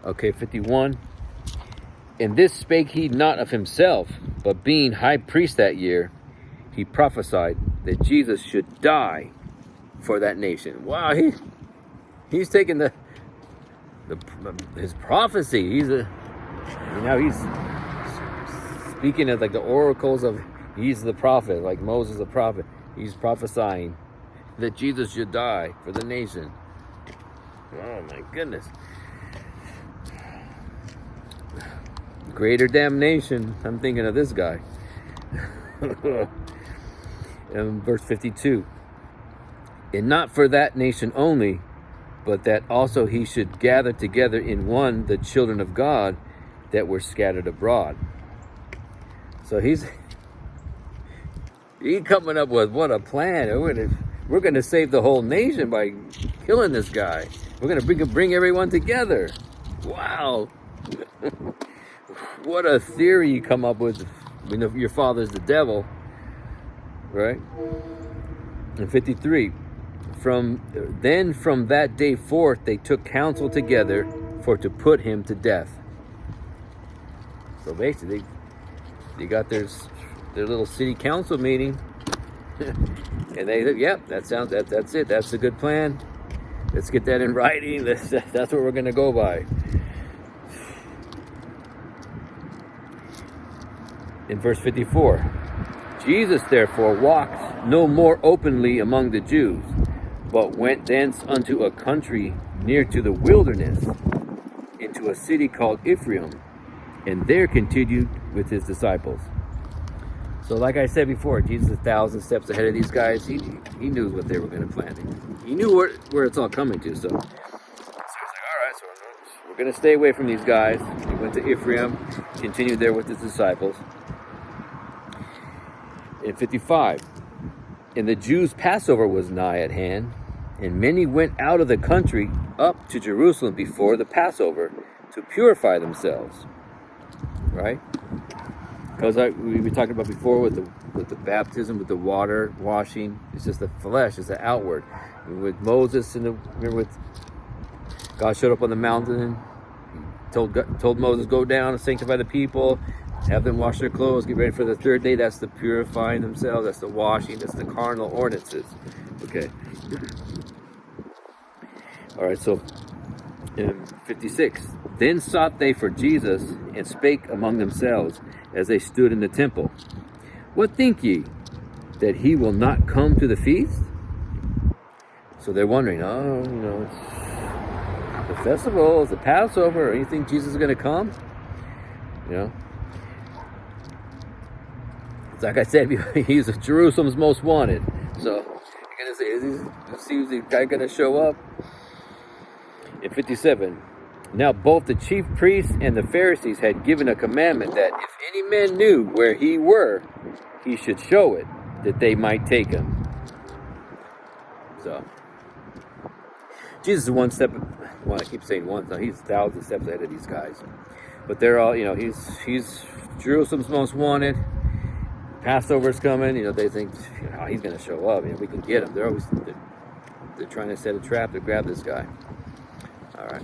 Okay, 51. And this spake he not of himself, but being high priest that year, he prophesied that Jesus should die for that nation. Wow, he's taking his prophecy. He's speaking of like the oracles of, he's the prophet, like Moses the prophet. He's prophesying that Jesus should die for the nation. Oh my goodness. Greater damnation. I'm thinking of this guy. In verse 52. And not for that nation only, but that also he should gather together in one the children of God that were scattered abroad. So he's coming up with what a plan. We're gonna save the whole nation by killing this guy. We're gonna bring everyone together. Wow. What a theory you come up with. We know your father's the devil, right? And 53. From that day forth they took counsel together for to put him to death. So basically they got their little city council meeting, and they said, yep, that's it, that's a good plan. Let's get that in writing. That's what we're gonna go by. In verse 54, Jesus therefore walked no more openly among the Jews, but went thence unto a country near to the wilderness, into a city called Ephraim, and there continued with his disciples. So like I said before, Jesus is 1,000 steps ahead of these guys. He knew what they were going to plan. He knew where it's all coming to. So he's like, all right, so we're going to stay away from these guys. He went to Ephraim, continued there with his disciples. In 55, and the Jews' Passover was nigh at hand, and many went out of the country up to Jerusalem before the Passover to purify themselves. Right? Because we were talking about before with the baptism, with the water washing, it's just the flesh, it's the outward. And with Moses, remember with God showed up on the mountain, told Moses, go down and sanctify the people, have them wash their clothes, get ready for the third day. That's the purifying themselves, that's the washing, that's the carnal ordinances. Okay. All right, so in 56, then sought they for Jesus, and spake among themselves as they stood in the temple, what think ye, that he will not come to the feast? So they're wondering, it's the festival, it's the Passover, or you think Jesus is going to come? It's like I said, he's Jerusalem's most wanted. So you're going to say, is the guy going to show up? In 57, now both the chief priests and the Pharisees had given a commandment that if any man knew where he were, he should show it, that they might take him. So Jesus is one step, well, I keep saying one, no, he's 1,000 steps ahead of these guys. But they're all, he's Jerusalem's most wanted. Passover's coming, they think, he's going to show up, we can get him. They're trying to set a trap to grab this guy. All right.